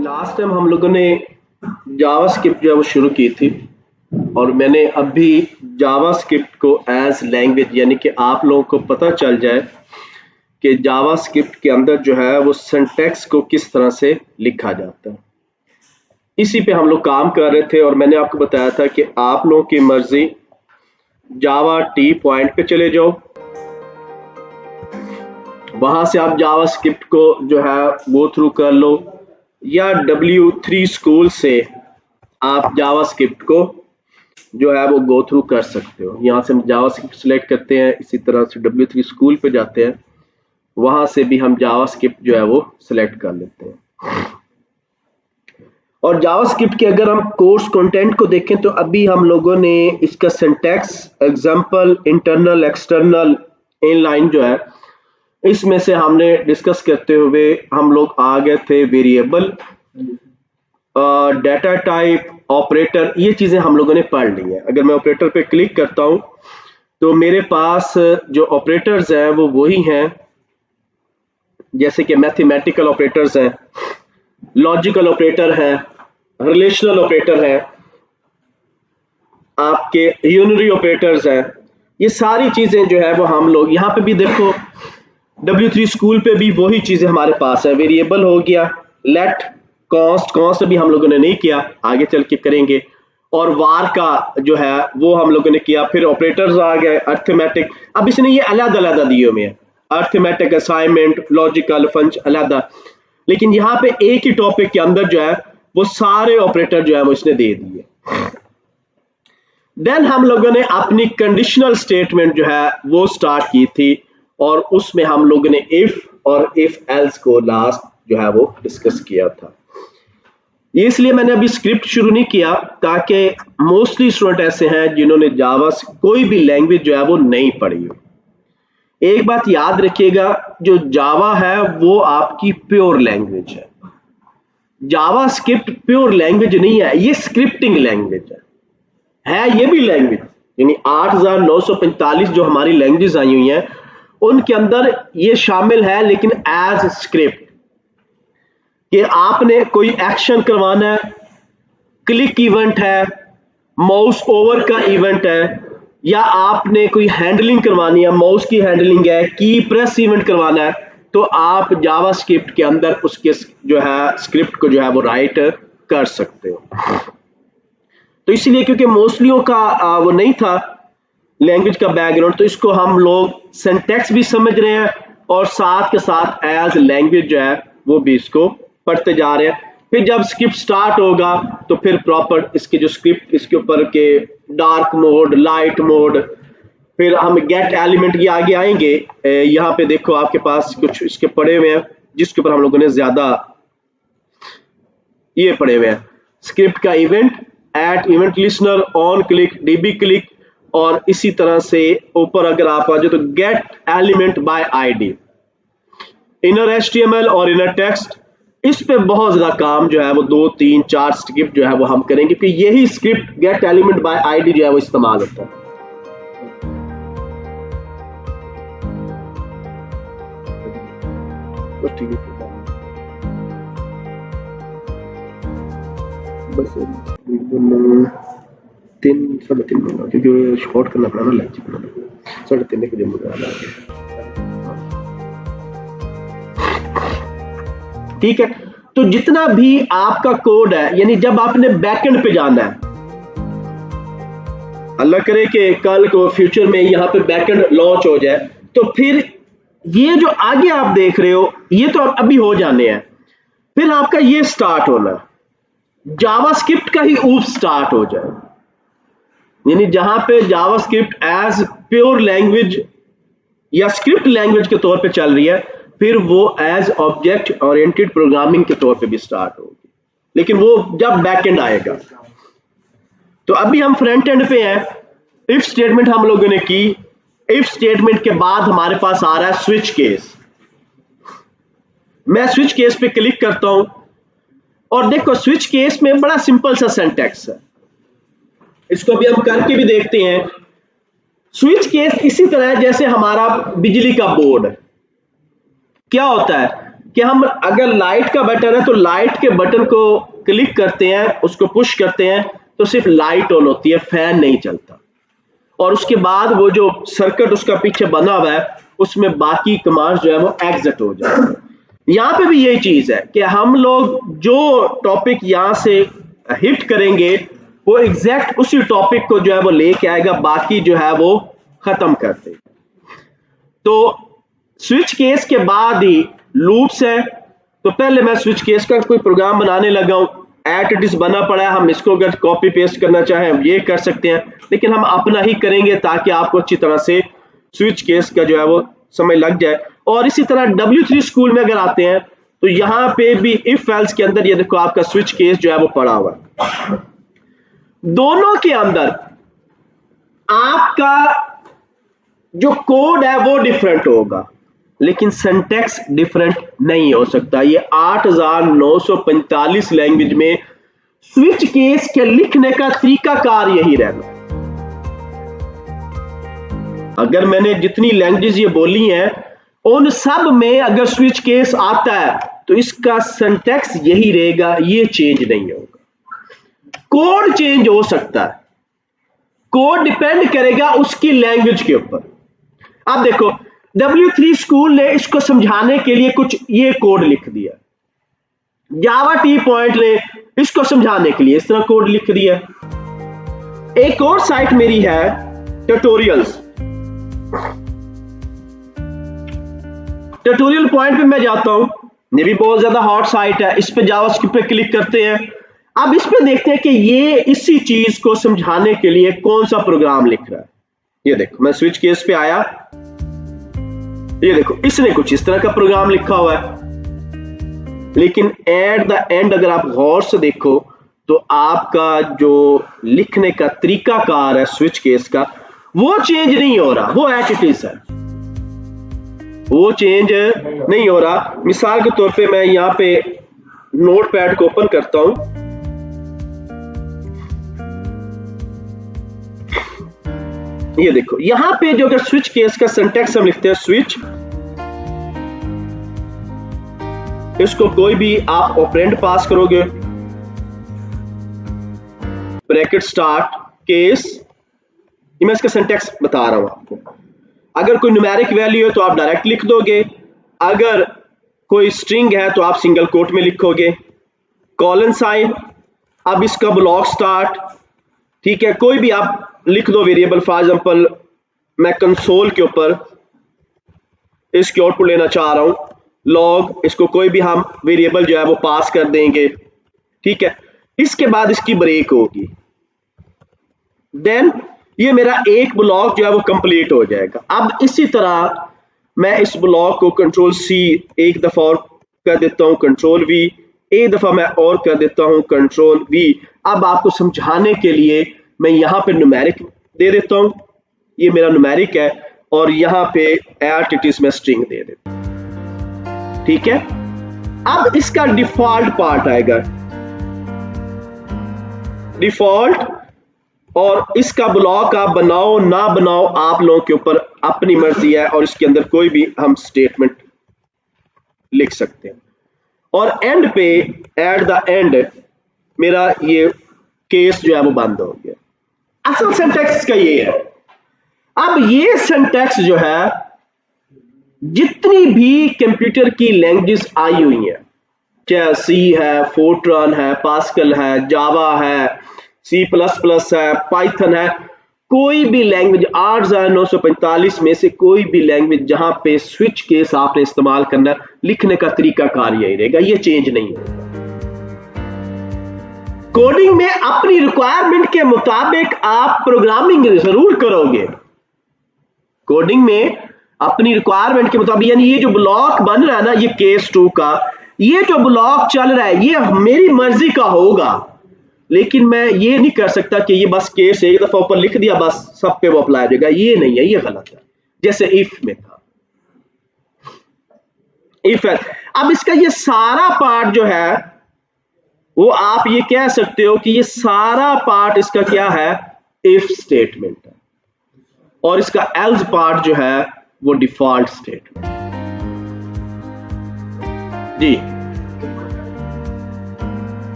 Last time हम लोगों ने जावास्क्रिप्ट जो है वो शुरू की थी और मैंने अभी जावास्क्रिप्ट को एज लैंग्वेज यानी कि आप लोगों को पता चल जाए कि जावास्क्रिप्ट के अंदर जो है वो सिंटैक्स को किस तरह से लिखा जाता है, इसी पे हम लोग काम कर रहे थे। और मैंने आपको बताया था कि आप लोगों की मर्जी जावा टी पॉइंट पे चले जाओ, वहां से आप जावास्क्रिप्ट को जो है गो थ्रू कर लो, या W3 स्कूल से आप जावास्क्रिप्ट को जो है वो गो थ्रू कर सकते हो। यहाँ से हम जावास्क्रिप्ट सिलेक्ट करते हैं, इसी तरह से W3 स्कूल पे जाते हैं, वहां से भी हम जावास्क्रिप्ट जो है वो सिलेक्ट कर लेते हैं। और जावास्क्रिप्ट के अगर हम कोर्स कंटेंट को देखें तो अभी हम लोगों ने इसका syntax, example, internal, external, inline जो है इसमें से हमने डिस्कस करते हुए हम लोग आ गए the variable, data type, operator, ये चीजें हम लोगों ने पढ़ ली है। अगर मैं ऑपरेटर पे क्लिक करता हूं तो मेरे पास जो ऑपरेटर्स हैं वो वही हैं जैसे कि मैथमेटिकल ऑपरेटर्स हैं, लॉजिकल ऑपरेटर हैं, रिलेशनल ऑपरेटर हैं, आपके यूनरी ऑपरेटर्स हैं। ये सारी चीजें जो है वो हम लोग यहाँ पे भी देखो, W3 स्कूल पे भी वही चीजें हमारे पास है। वेरिएबल हो गया, लेट, कॉन्स्ट अभी हम लोगों ने नहीं किया, आगे चल के करेंगे। और वार का जो है वो हम लोगों ने किया। फिर ऑपरेटर्स आ गए, अर्थमेटिक, अब इसने ये अलग-अलग दिए हुए हैं, अर्थमेटिक, असाइनमेंट, लॉजिकल, फंक्शन अलग, लेकिन यहाँ पे एक ही टॉपिक के अंदर जो है वो सारे ऑपरेटर जो है वो इसने दे दिए। देन हम लोगों ने अपनी कंडीशनल स्टेटमेंट जो है वो स्टार्ट की थी और उसमें हम लोगों ने इफ और इफ एल्स को लास्ट जो है वो डिस्कस किया था। ये इसलिए मैंने अभी स्क्रिप्ट शुरू नहीं किया ताकि मोस्टली स्टूडेंट ऐसे हैं जिन्होंने जावा कोई भी लैंग्वेज जो है वो नहीं पढ़ी हो। एक बात याद रखिएगा, जो जावा है वो आपकी प्योर लैंग्वेज है। जावा स्क्रिप्ट प्योर लैंग्वेज नहीं है, ये स्क्रिप्टिंग लैंग्वेज है ये भी लैंग्वेज, यानी 8945 जो हमारी लैंग्वेजेस आई हुई हैं उनके अंदर ये शामिल है, लेकिन एज स्क्रिप्ट कि आपने कोई एक्शन करवाना है, क्लिक इवेंट है, माउस ओवर का इवेंट है, या आपने कोई हैंडलिंग करवानी है, माउस की हैंडलिंग है, की प्रेस इवेंट करवाना है, तो आप जावास्क्रिप्ट के अंदर उसके जो है स्क्रिप्ट को जो है वो राइट कर सकते हो। तो इसलिए क्योंकि मोस्टलियों का वो नहीं था लैंग्वेज का बैकग्राउंड, तो इसको हम लोग सिंटैक्स भी समझ रहे हैं और साथ के साथ एज लैंग्वेज जो है वो भी इसको पढ़ते जा रहे हैं। फिर जब स्क्रिप्ट स्टार्ट होगा तो फिर प्रॉपर इसके जो स्क्रिप्ट, इसके ऊपर के डार्क मोड, लाइट मोड, फिर हम गेट एलिमेंट के आगे आएंगे। यहाँ पे देखो आपके पास कुछ इसके पढ़े हुए हैं जिसके ऊपर हम लोगों ने ज्यादा ये पढ़े हुए हैं, स्क्रिप्ट का event, add event listener, on click, DB click, और इसी तरह से ऊपर अगर आप आ जाओ तो gate element by ID, inner HTML और इनर टेक्स्ट। इस पे बहुत ज्यादा काम जो है वो 2, 3, 4 स्क्रिप्ट जो है वो हम करेंगे, क्योंकि यही script gate element by ID जो है वो इस्तेमाल होता है। बस 3-3.5 मिनट क्योंकि शॉर्ट करना पड़ा ना, लंच करना 3.5 के लिए। ठीक है, तो जितना भी आपका कोड है, यानी जब आपने बैकएंड पे जाना है, अल्लाह करे कि कल को फ्यूचर में यहाँ पे बैकएंड लॉन्च हो जाए, तो फिर ये जो आगे आप देख रहे हो ये तो अभी हो जाने हैं, फिर आपका ये स्टार्ट होना, जावास्क्रिप्ट का ही ऊप स्टार्ट हो जाए, यानी जहां पे जावास्क्रिप्ट एज प्योर लैंग्वेज या स्क्रिप्ट लैंग्वेज के तौर पे चल रही है, फिर वो एज ऑब्जेक्ट ओरिएंटेड प्रोग्रामिंग के तौर पे भी स्टार्ट होगी, लेकिन वो जब बैकएंड आएगा। तो अभी हम फ्रंट एंड पे हैं। इफ स्टेटमेंट हम लोगों ने की, इफ स्टेटमेंट के बाद हमारे पास आ रहा है स्विच केस। मैं स्विच केस पे क्लिक करता हूं और देखो स्विच केस में बड़ा सिंपल सा सिंटैक्स है, इसको भी हम करके भी देखते हैं। स्विच केस इसी तरह जैसे हमारा बिजली का बोर्ड, क्या होता है, कि हम अगर लाइट का बटन है तो लाइट के बटन को क्लिक करते हैं, उसको पुश करते हैं तो सिर्फ लाइट ऑन होती है, फैन नहीं चलता। और उसके बाद वो जो सर्किट उसका पीछे बना हुआ है उसमें बाकी कमांड्स जो है वो एग्जिट हो जाए। यहाँ पे भी यही चीज है कि हम लोग जो टॉपिक यहाँ से हिट करेंगे वो एग्जैक्ट उसी टॉपिक को जो है वो लेके आएगा, बाकी जो है वो खत्म कर देगा। तो स्विच केस के बाद ही लूप्स है। तो पहले मैं स्विच केस का कोई प्रोग्राम बनाने लगा हूं, एट इट इज बना पड़ा है, हम इसको अगर कॉपी पेस्ट करना चाहें हम ये कर सकते हैं, लेकिन हम अपना ही करेंगे ताकि आपको अच्छी तरह से स्विच केस का जो है वो समझ लग जाए। और इसी तरह W3 स्कूल में अगर आते हैं तो यहाँ पे भी इफ एल्स के अंदर ये देखो आपका स्विच केस जो है वो पड़ा हुआ है। दोनों के अंदर आपका जो कोड है वो डिफरेंट होगा, लेकिन सिंटैक्स डिफरेंट नहीं हो सकता। ये 8945 लैंग्वेज में स्विच केस के लिखने का तरीकाकार यही रहना। अगर मैंने जितनी लैंग्वेज ये बोली हैं उन सब में अगर स्विच केस आता है तो इसका सिंटैक्स यही रहेगा, ये चेंज नहीं होगा। कोड चेंज हो सकता है, कोड डिपेंड करेगा उसकी लैंग्वेज के ऊपर। अब देखो W3 स्कूल ने इसको समझाने के लिए कुछ ये कोड लिख दिया, जावा टी पॉइंट ने इसको समझाने के लिए इस तरह कोड लिख दिया। एक और साइट मेरी है ट्यूटोरियल्स, ट्यूटोरियल पॉइंट पे मैं जाता हूं, ये भी बहुत ज्यादा हॉट साइट है। इस पे जावास्क्रिप्ट पे क्लिक करते हैं। अब इस पे देखते हैं कि ये इसी चीज को समझाने के लिए कौन सा प्रोग्राम लिख रहा है। ये देखो मैं स्विच केस पे आया, ये देखो इसने कुछ इस तरह का प्रोग्राम लिखा हुआ है, लेकिन एट द एंड अगर आप गौर से देखो तो आपका जो लिखने का तरीकाकार है स्विच केस का वो चेंज नहीं हो रहा, वो एट इट इज है, वो चेंज नहीं हो रहा। मिसाल के तौर पे मैं यहाँ पे नोटपैड को ओपन करता हूं, ये देखो यहां पे जो अगर स्विच केस का सिंटैक्स हम लिखते हैं स्विच, इसको कोई भी आप ऑपरेंड पास करोगे, ब्रैकेट स्टार्ट केस, ये मैं इसका सिंटैक्स बता रहा हूं आपको। अगर कोई न्यूमेरिक वैल्यू है तो आप डायरेक्ट लिख दोगे, अगर कोई स्ट्रिंग है तो आप सिंगल कोट में लिखोगे, कॉलन साइन, अब इसका ब्लॉक स्टार्ट, ठीक है, कोई भी आप लिख दो वेरिएबल। फॉर एग्जांपल मैं कंसोल के ऊपर इसकी आउटपुट लेना चाह रहा हूं, लॉग, इसको कोई भी हम वेरिएबल जो है वो पास कर देंगे, ठीक है। इसके बाद इसकी ब्रेक होगी, देन ये मेरा एक ब्लॉक जो है वो कंप्लीट हो जाएगा। अब इसी तरह मैं इस ब्लॉक को कंट्रोल सी एक दफा और कर देता हूं, कंट्रोल वी एक दफा मैं और कर देता हूं, कंट्रोल वी। अब आपको समझाने के लिए मैं यहां पे न्यूमेरिक दे देता हूं, ये मेरा न्यूमेरिक है, और यहां पे एट इट इज में स्ट्रिंग दे देता हूं, ठीक है। अब इसका डिफॉल्ट पार्ट आएगा, डिफॉल्ट, और इसका ब्लॉक आप बनाओ ना बनाओ आप लोगों के ऊपर अपनी मर्जी है, और इसके अंदर कोई भी हम स्टेटमेंट लिख सकते हैं। और एंड पे एट द एंड मेरा ये केस जो है वो बंद हो गया। असल सिंटैक्स का ये है। अब ये सिंटैक्स जो है जितनी भी कंप्यूटर की लैंग्वेज आई हुई है, चाहे सी है, फोर्ट्रन है, पास्कल है, जावा है, C++ है, पाइथन है, कोई भी लैंग्वेज 8945 में से कोई भी लैंग्वेज जहां पे स्विच केस आपने इस्तेमाल करना, लिखने का तरीका कार यही रहेगा, ये चेंज नहीं होगा। कोडिंग में अपनी रिक्वायरमेंट के मुताबिक आप प्रोग्रामिंग जरूर करोगे, कोडिंग में अपनी रिक्वायरमेंट के मुताबिक, यानी ये जो ब्लॉक बन रहा है ना, ये केस 2 का ये जो ब्लॉक चल रहा है ये मेरी मर्जी का होगा, लेकिन मैं ये नहीं कर सकता कि ये बस केस एक दफा ऊपर लिख दिया बस सब पे वो अप्लाई हो जाएगा, ये नहीं है, ये गलत है। जैसे इफ में था, इफ है। अब इसका ये सारा पार्ट जो है वो आप ये कह सकते हो कि ये सारा पार्ट इसका क्या है, इफ स्टेटमेंट है, और इसका एल्स पार्ट जो है वो डिफॉल्ट स्टेटमेंट। जी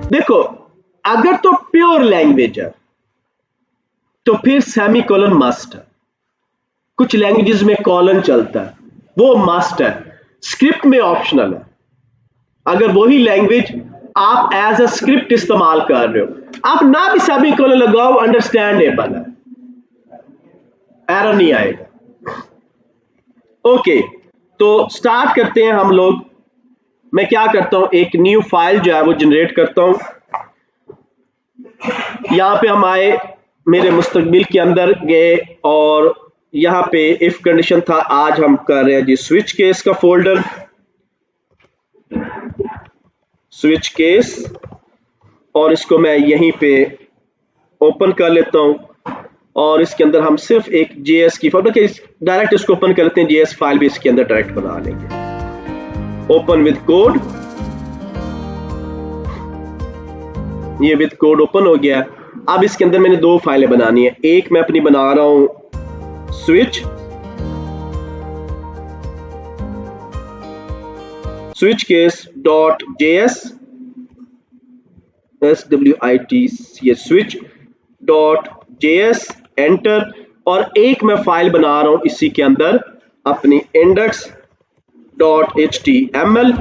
देखो, अगर तो प्योर लैंग्वेज है तो फिर सेमीकोलन मस्ट है। कुछ लैंग्वेजेस में कॉलन चलता है, वो मस्ट है, स्क्रिप्ट में ऑप्शनल है। अगर वही लैंग्वेज आप एज अ स्क्रिप्ट इस्तेमाल कर रहे हो, आप ना भी सेमीकोलन लगाओ, अंडरस्टैंडेबल है, एरर नहीं आएगा। ओके, तो स्टार्ट करते हैं हम लोग। मैं क्या करता हूं, एक न्यू फाइल जो है वो जनरेट करता हूं। यहां पे हम आए, मेरे मुस्तकबिल के अंदर गए और यहां पे इफ कंडीशन था। आज हम कर रहे हैं जी स्विच केस का फोल्डर, स्विच केस, और इसको मैं यहीं पे ओपन कर लेता हूं और इसके अंदर हम सिर्फ एक जेएस की फाइल, डायरेक्ट इसको ओपन कर लेते हैं, जेएस फाइल भी इसके अंदर डायरेक्ट बना लेंगे। ओपन विद कोड, ये विद कोड ओपन हो गया। अब इसके अंदर मैंने दो फाइलें बनानी है। एक मैं अपनी बना रहा हूं switch case dot JS, switch dot JS, enter. और एक मैं फाइल बना रहा हूं इसी के अंदर अपनी index dot html।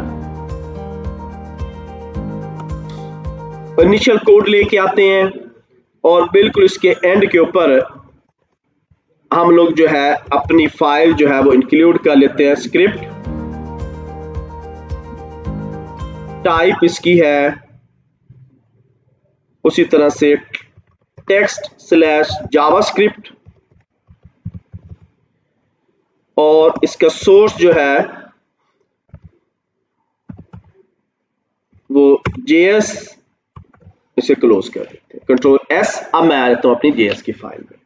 Initial code लेके आते हैं और बिल्कुल इसके एंड के ऊपर हम लोग जो है अपनी फाइल जो है वो इंक्लूड कर लेते हैं। स्क्रिप्ट टाइप इसकी है उसी तरह से टेक्स्ट स्लैश जावास्क्रिप्ट, और इसका सोर्स जो है वो जेएस, इसे क्लोज कर देते हैं, कंट्रोल एस। अब मैं आ जाता हूं अपनी जेएस की फाइल में।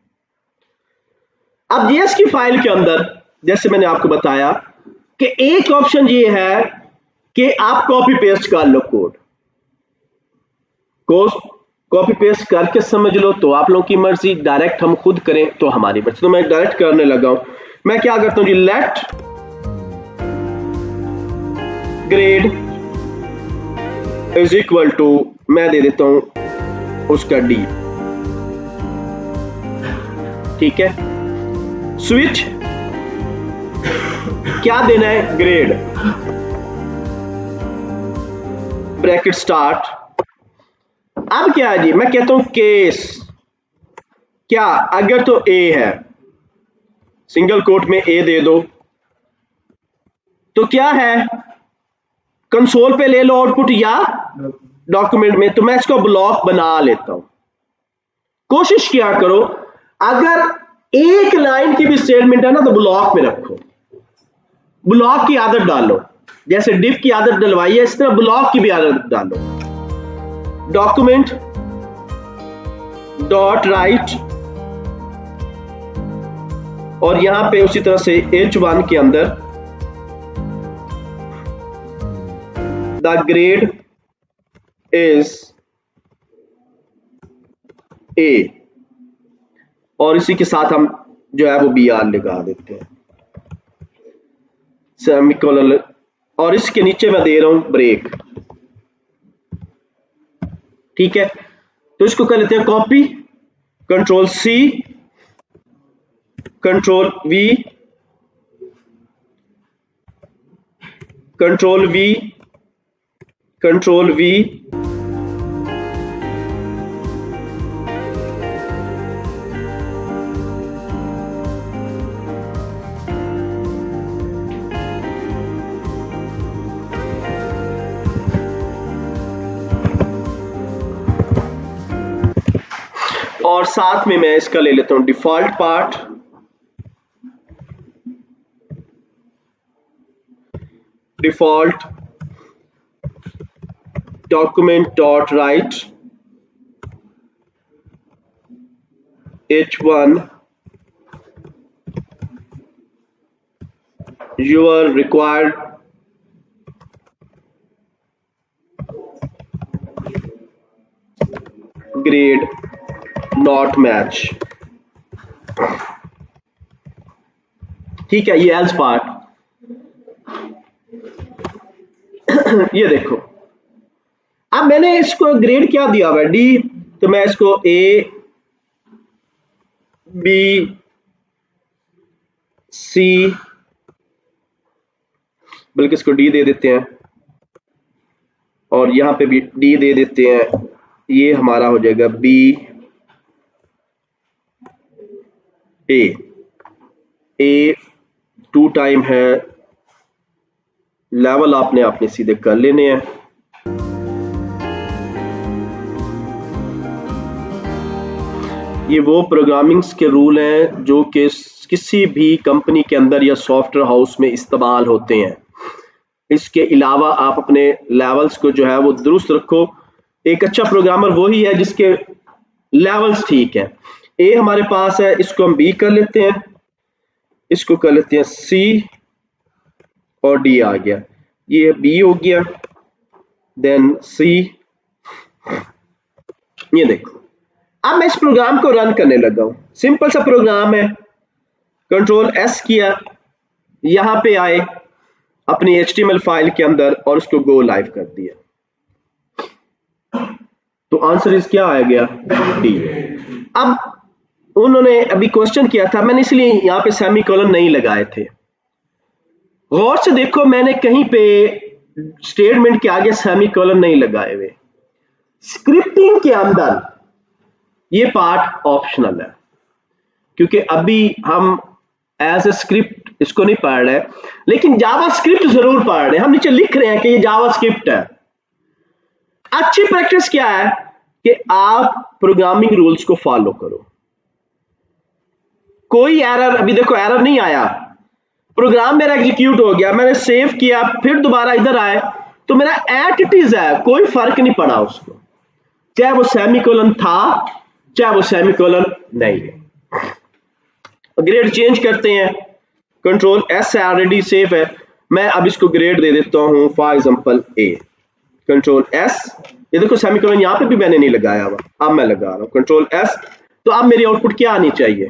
अब जेएस की फाइल के अंदर जैसे मैंने आपको बताया कि एक ऑप्शन ये है कि आप कॉपी पेस्ट कर लो कोड को, कॉपी पेस्ट करके समझ लो तो आप लोगों की मर्जी, डायरेक्ट हम खुद करें तो हमारी मर्जी। तो मैं डायरेक्ट करने लगा हूं। मैं क्या करता हूं जी, let grade is equal to, मैं दे देता हूं उसका डी, ठीक है। स्विच क्या देना है, ग्रेड, ब्रैकेट स्टार्ट। अब क्या है जी, मैं कहता हूं केस, क्या अगर तो ए है, सिंगल कोट में ए दे दो, तो क्या है, कंसोल पे ले लो आउटपुट या डॉक्यूमेंट में। तो मैं इसको ब्लॉक बना लेता हूं। कोशिश क्या करो, अगर एक लाइन की भी स्टेटमेंट है ना तो ब्लॉक में रखो, ब्लॉक की आदत डालो। जैसे डिफ की आदत डलवाई है, इस तरह ब्लॉक की भी आदत डालो। डॉक्यूमेंट डॉट राइट, और यहां पे उसी तरह से h1 के अंदर द ग्रेड इज ए, और इसी के साथ हम जो है वो br लगा देते हैं, सेमीकोलन। और इसके नीचे मैं दे रहा हूं ब्रेक, ठीक है। तो इसको कर लेते हैं copy, control C, control V, control V, control V, और साथ में मैं इसका ले लेता हूं default part, default document dot write h1 your required grade not match, ठीक है। ये एल्स पार्ट, ये देखो, अब मैंने इसको ग्रेड क्या दिया हुआ है, डी, तो मैं इसको ए बी सी, बल्कि इसको डी दे देते हैं और यहां पे भी डी दे देते हैं। ये हमारा हो जाएगा बी ए 2 टाइम है, लेवल आपने अपने सीधे कर लेने हैं। ये वो प्रोग्रामिंग्स के रूल हैं जो कि किसी भी कंपनी के अंदर या सॉफ्टवेयर हाउस में इस्तेमाल होते हैं। इसके अलावा आप अपने लेवल्स को जो है वो दुरुस्त रखो। एक अच्छा प्रोग्रामर वही है जिसके लेवल्स ठीक है। ए हमारे पास है, इसको हम बी कर लेते हैं, इसको कर लेते हैं सी, और डी आ गया, ये बी हो गया, देन सी। ये देखो, अब मैं इस प्रोग्राम को रन करने लगा हूं। सिंपल सा प्रोग्राम है, कंट्रोल एस किया, यहां पे आए अपनी HTML फाइल के अंदर और उसको गो लाइव कर दिया। तो आंसर इस क्या आ गया, डी। अब उन्होंने अभी क्वेश्चन किया था, मैंने इसलिए यहां पे सेमीकोलन नहीं लगाए थे। गौर से देखो, मैंने कहीं पे स्टेटमेंट के आगे सेमीकोलन नहीं लगाए हुए। स्क्रिप्टिंग के अंदर ये पार्ट ऑप्शनल है, क्योंकि अभी हम एज ए स्क्रिप्ट इसको नहीं पढ़ रहे, लेकिन जावा स्क्रिप्ट जरूर पढ़ रहे हैं। हम नीचे लिख रहे हैं कि ये जावा स्क्रिप्ट है। अच्छी प्रैक्टिस क्या है कि आप प्रोग्रामिंग रूल्स को फॉलो करो। कोई एरर, अभी देखो एरर नहीं आया, प्रोग्राम मेरा एग्जीक्यूट हो गया, मैंने सेव किया, फिर दोबारा इधर आए तो मेरा एट इट इज है, कोई फर्क नहीं पड़ा उसको, चाहे वो सेमीकोलन था चाहे वो सेमीकोलन नहीं है। ग्रेड चेंज करते हैं, कंट्रोल एस है, ऑलरेडी सेव है, मैं अब इसको ग्रेड दे देता हूं for example A, control S. ये देखो सेमीकोलन यहां पे भी मैंने नहीं लगाया हुआ, अब मैं लगा रहा हूं कंट्रोल एस। तो अब मेरी आउटपुट क्या आनी चाहिए,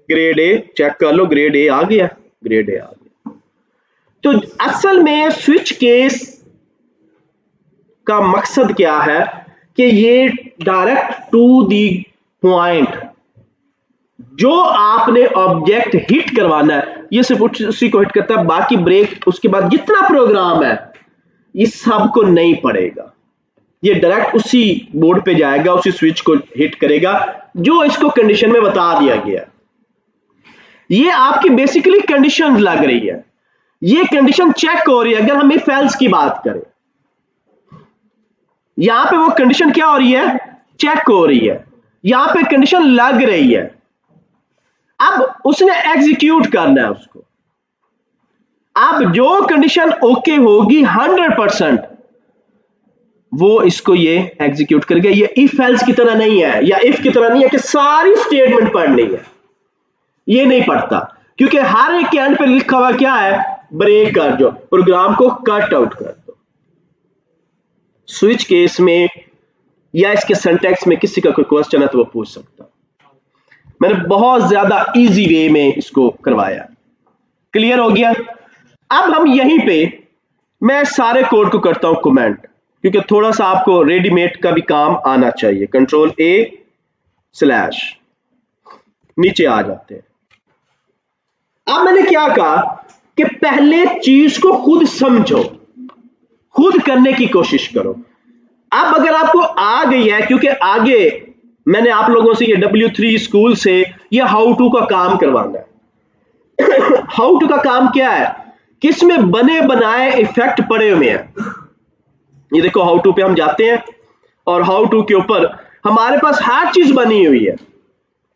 ग्रेड ए। चेक कर लो, ग्रेड ए आ गया, ग्रेड ए आ गया। तो असल में स्विच केस का मकसद क्या है कि ये डायरेक्ट टू दी पॉइंट, जो आपने ऑब्जेक्ट हिट करवाना है ये सिर्फ उसी को हिट करता है, बाकी ब्रेक उसके बाद जितना प्रोग्राम है ये सब को नहीं पड़ेगा, ये डायरेक्ट उसी बोर्ड पे जाएगा, उसी स्विच को हिट करेगा जो इसको कंडीशन में बता दिया गया। ये आपकी बेसिकली कंडीशन लग रही है, ये कंडीशन चेक हो रही है। अगर हम इफ एल्स की बात करें, यहां पे वो कंडीशन क्या हो रही है, चेक हो रही है, यहां पे कंडीशन लग रही है। अब उसने एग्जीक्यूट करना है उसको। अब जो कंडीशन ओके होगी 100%, वो इसको ये एग्जीक्यूट करेगा। ये इफ एल्स की तरह नहीं है, या इफ की तरह नहीं है कि सारी स्टेटमेंट पढ़नी है, ये नहीं पढ़ता, क्योंकि हर एक के एंड पे लिखा हुआ क्या है, ब्रेक कर दो, प्रोग्राम को कट आउट कर दो। स्विच केस में या इसके सिंटैक्स में किसी का कोई क्वेश्चन है तो वो पूछ सकता। मैंने बहुत ज्यादा इजी वे में इसको करवाया। क्लियर हो गया। अब हम यहीं पे मैं सारे कोड को करता हूं कमेंट, क्योंकि थोड़ा सा आपको रेडीमेड का भी काम आना चाहिए। कंट्रोल ए स्लैश, नीचे आ जाते हैं। अब मैंने क्या कहा कि पहले चीज को खुद समझो, खुद करने की कोशिश करो। अब अगर आपको आ गई है, क्योंकि आगे मैंने आप लोगों से ये W3 स्कूल से ये हाउ टू का काम करवाना है। हाउ टू का काम क्या है, किसमें बने बनाए इफेक्ट पड़े हुए हैं। ये देखो हाउ टू पे हम जाते हैं और हाउ टू के ऊपर हमारे पास हर चीज बनी हुई है,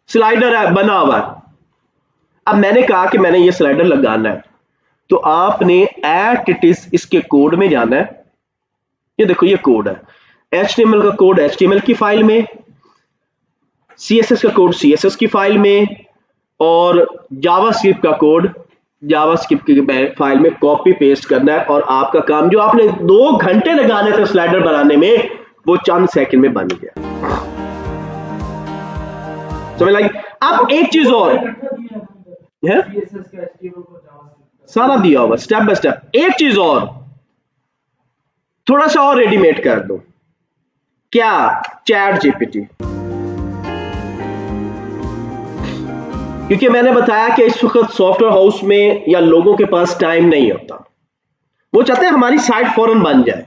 स्लाइडर है बना हुआ है। अब मैंने कहा कि मैंने ये स्लाइडर लगाना है, तो आपने एट इट इज इसके कोड में जाना है। ये देखो ये कोड है, HTML का कोड HTML की फाइल में, CSS का कोड CSS की फाइल में, और जावास्क्रिप्ट का कोड जावास्क्रिप्ट की फाइल में कॉपी पेस्ट करना है। और आपका काम जो आपने 2 घंटे लगाने थे स्लाइडर बनाने में, वो चंद सेकंड में बन गया। समझ लगी। अब एक चीज और है, सारा दिया होगा स्टेप बाय स्टेप। एक चीज और, थोड़ा सा और रेडीमेड कर दो। क्या? Chat GPT. क्योंकि मैंने बताया कि इस वक्त सॉफ्टवेयर हाउस में या लोगों के पास टाइम नहीं होता, वो चाहते हैं हमारी साइट फौरन बन जाए,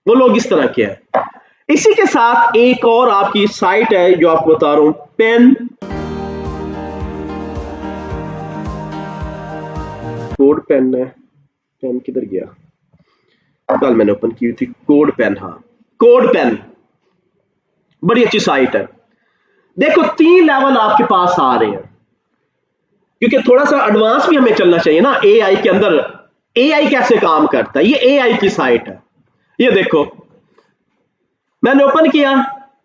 वो लोग इस तरह के हैं। इसी के साथ एक और आपकी साइट है जो आपको बता रहा हूं, पेन कोड पेन है। पेन किधर गया? कल मैंने ओपन की थी कोड पेन। हाँ, कोड पेन बड़ी अच्छी साइट है। देखो 3 लेवल आपके पास आ रहे हैं, क्योंकि थोड़ा सा एडवांस भी हमें चलना चाहिए ना एआई के अंदर। एआई कैसे काम करता है, ये एआई की साइट है। ये देखो मैंने ओपन किया,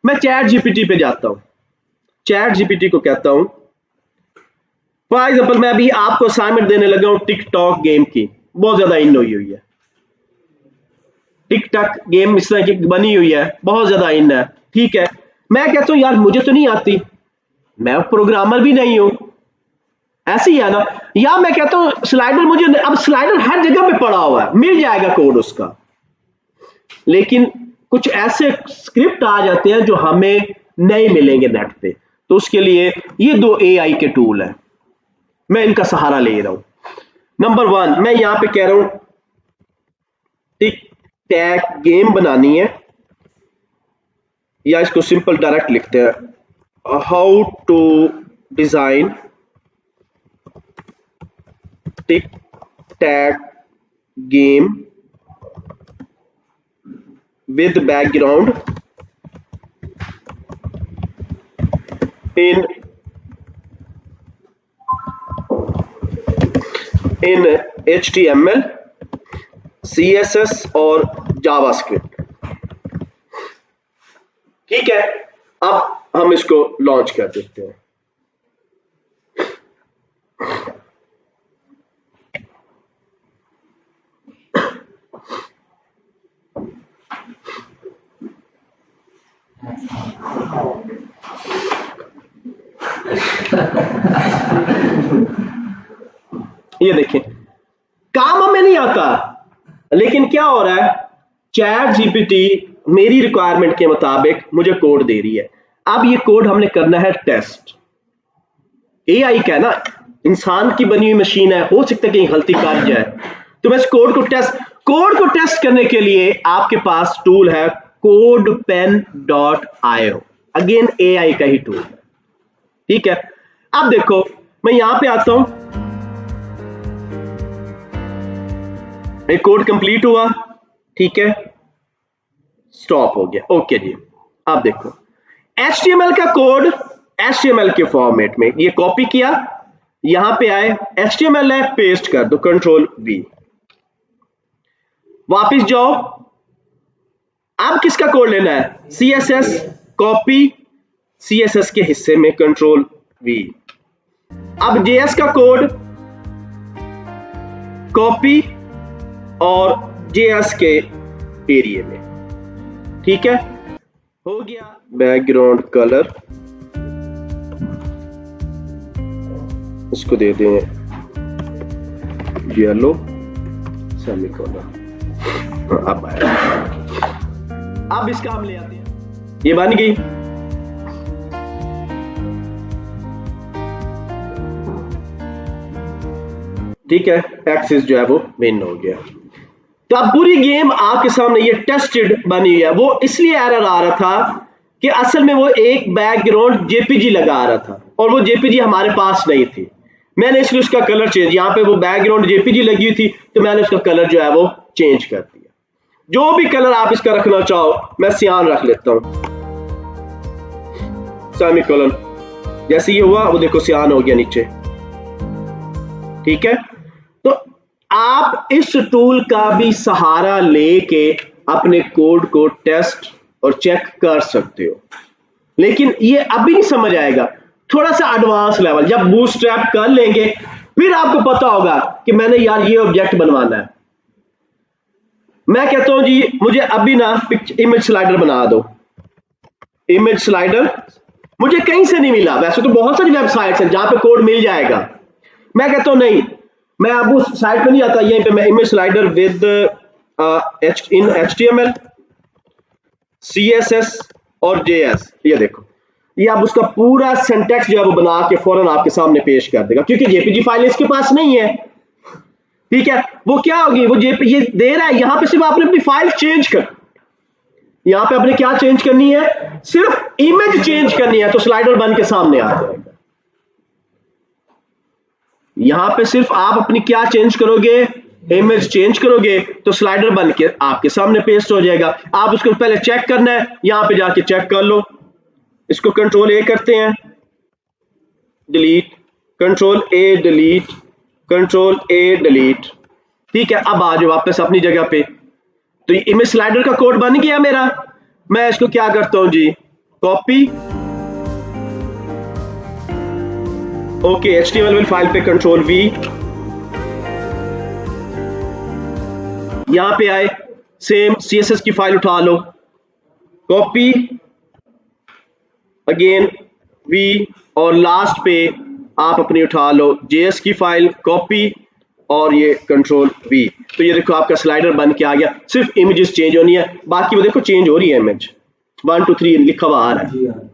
मैं चैट जीपीटी पे जाता हूं, चैट जीपीटी को कहता हूं फॉर एग्जांपल मैं अभी आपको असाइनमेंट देने लगा हूं टिकटॉक गेम की, बहुत ज्यादा इन हुई है। टिकटॉक गेम इस तरह की बनी हुई है, बहुत ज्यादा इन है। ठीक है, मैं कहता हूं यार मुझे तो नहीं आती, मैं प्रोग्रामर भी नहीं हूं, ऐसे ही है ना। या मैं कहता हूं स्लाइडर मुझे, अब स्लाइडर हर जगह पे पड़ा हुआ है, मिल जाएगा कोड उसका, लेकिन कुछ ऐसे स्क्रिप्ट आ जाते हैं जो हमें नहीं मिलेंगे नेट पे। तो उसके लिए ये 2 एआई के टूल है, मैं इनका सहारा ले रहा हूं। नंबर 1 मैं यहां पे कह रहा हूं टिक टैक गेम बनानी है, या इसको सिंपल डायरेक्ट लिखते हैं, how to design tic tac game with background in HTML, CSS और JavaScript। ठीक है, अब हम इसको लॉन्च कर देते हैं। ये देखें काम हमें नहीं आता, लेकिन क्या हो रहा है, चैट जीपीटी मेरी रिक्वायरमेंट के मुताबिक मुझे कोड दे रही है। अब ये कोड हमने करना है टेस्ट। एआई का है ना, इंसान की बनी हुई मशीन है, हो सकता है कहीं गलती कर जाए, तो मैं इस कोड को टेस्ट करने के लिए आपके पास टूल है codepen.io, अगेन एआई का ही टूल है। ठीक है, अब देखो मैं यहां पे आता हूं, एक कोड कंप्लीट हुआ, ठीक है, स्टॉप हो गया, ओके जी। अब देखो HTML का कोड HTML के फॉर्मेट में ये कॉपी किया, यहां पे आए HTML है, पेस्ट कर दो, कंट्रोल V, वापिस जाओ। अब किसका कोड लेना है, CSS, कॉपी CSS के हिस्से में, कंट्रोल V। अब JS का कोड कॉपी और JS के एरिया में, ठीक है, हो गया। बैकग्राउंड कलर इसको दे दें येलो, सेमीकोलन। अब आया, अब इसका हम ले आते हैं, ये बन गई। ठीक है, एक्सिस जो है वो भिन्न हो गया। तो अब पूरी गेम आपके सामने ये टेस्टेड बनी है। वो इसलिए एरर आ रहा था कि असल में वो एक बैकग्राउंड जेपीजी लगा रहा था और वो जेपीजी हमारे पास नहीं थी। मैंने इसलिए उसका कलर चेंज, यहाँ पे वो बैकग्राउंड जेपीजी लगी हुई थी तो मैंने उसका कलर जो है वो चेंज कर दिया। जो भी कलर आप इसका रखना चाहो, मैं सियान रख लेता हूं, सेमीकोलन। जैसे ये हुआ वो देखो सियान हो गया नीचे। ठीक है, तो आप इस टूल का भी सहारा लेके अपने कोड को टेस्ट और चेक कर सकते हो, लेकिन ये अभी नहीं समझ आएगा, थोड़ा सा एडवांस लेवल जब बूटस्ट्रैप कर लेंगे फिर आपको पता होगा कि मैंने यार ये ऑब्जेक्ट बनवाना है। मैं कहता हूं जी मुझे अभी ना इमेज स्लाइडर बना दो। इमेज स्लाइडर मुझे कहीं से नहीं मिला, वैसे तो बहुत सारी वेबसाइट्स हैं जहां पे कोड मिल जाएगा। मैं कहता हूं नहीं, मैं अब उस साइट पे नहीं आता, यहीं पे मैं image slider with in HTML, CSS और JS। ये देखो, ये अब उसका पूरा सिंटैक्स जो है वो बना के फौरन आपके सामने पेश कर देगा, क्योंकि JPG फाइल इसके पास नहीं है। ठीक है, वो क्या होगी, वो ये दे रहा है, यहां पे सिर्फ आपने अपनी फाइल चेंज कर, यहां पे आपने क्या चेंज करनी है, सिर्फ इमेज चेंज करनी है, तो स्लाइडर बन के सामने आ जाएगा। यहां पे सिर्फ आप अपनी क्या चेंज करोगे, इमेज चेंज करोगे, तो स्लाइडर बन के आपके सामने पेस्ट हो जाएगा। आप उसको पहले चेक करना है, यहां पे जाके चेक कर लो। इसको कंट्रोल A करते हैं, delete, control A delete, control A delete. ठीक है, अब आ जाओ वापस अपनी जगह पे। तो ये इमेज स्लाइडर का कोड बन गया मेरा। मैं इसको क्या करता हूं जी, कॉपी, ओके, HTML फाइल पे कंट्रोल V, यहां पे आए, सेम CSS की फाइल उठा लो, कॉपी, अगेन V, और लास्ट पे आप अपनी उठा लो JS की फाइल, कॉपी, और ये कंट्रोल V। तो ये देखो आपका स्लाइडर बन के आ गया। सिर्फ इमेजेस चेंज होनी है, बाकी वो देखो चेंज हो रही है, इमेज 1 2 3 लिखा हुआ आ रहा है।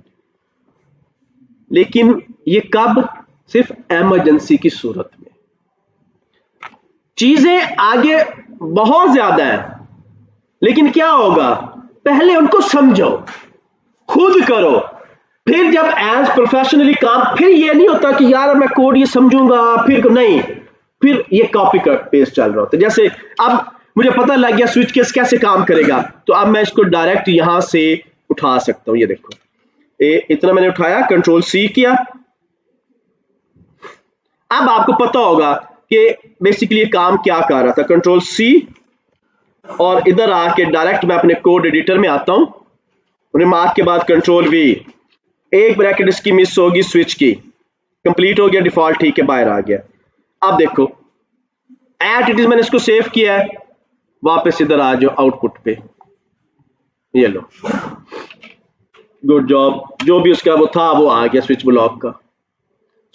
लेकिन ये कब, सिर्फ इमरजेंसी की सूरत में। चीजें आगे बहुत ज्यादा है, लेकिन क्या होगा, पहले उनको समझो, खुद करो, फिर जब एज प्रोफेशनली काम, फिर ये नहीं होता कि यार मैं कोड ये समझूंगा फिर नहीं, फिर ये कॉपी कर पेस्ट चल रहा होता है। जैसे अब मुझे पता लग गया स्विच केस कैसे काम करेगा, तो अब मैं इसको डायरेक्ट यहां से उठा सकता हूं। ये देखो, इतना मैंने उठाया, कंट्रोल C किया। अब आपको पता होगा कि बेसिकली ये काम क्या कर रहा था, कंट्रोल C, और इधर आके डायरेक्ट मैं अपने कोड एडिटर में आता हूं, रिमार्क के बाद कंट्रोल V, एक ब्रैकेट इसकी मिस होगी, स्विच की कंप्लीट हो गया, डिफॉल्ट ठीक है, बाहर आ गया। अब देखो एट इट इज, मैंने इसको सेव किया है, वापस इधर आ जाओ आउटपुट पे, ये लो, गुड जॉब, जो भी उसका वो था वो आ गया स्विच ब्लॉक का।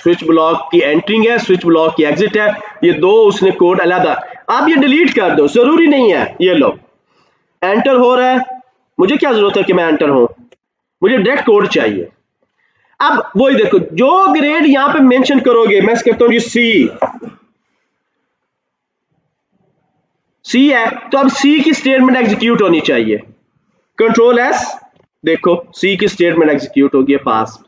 स्विच ब्लॉक की एंट्रिंग है, स्विच ब्लॉक की एग्जिट है, ये दो उसने कोड अलग। अब ये डिलीट कर दो, जरूरी नहीं है, ये लो एंटर हो रहा है, मुझे क्या जरूरत है कि मैं एंटर हूं, मुझे डायरेक्ट कोड चाहिए। अब वही देखो, जो ग्रेड यहां पे मेंशन करोगे, मैं कहता हूं जी सी है, तो अब सी की स्टेटमेंट एग्जीक्यूट होनी चाहिए, कंट्रोल S, देखो सी की स्टेटमेंट एग्जीक्यूट होगी, पास।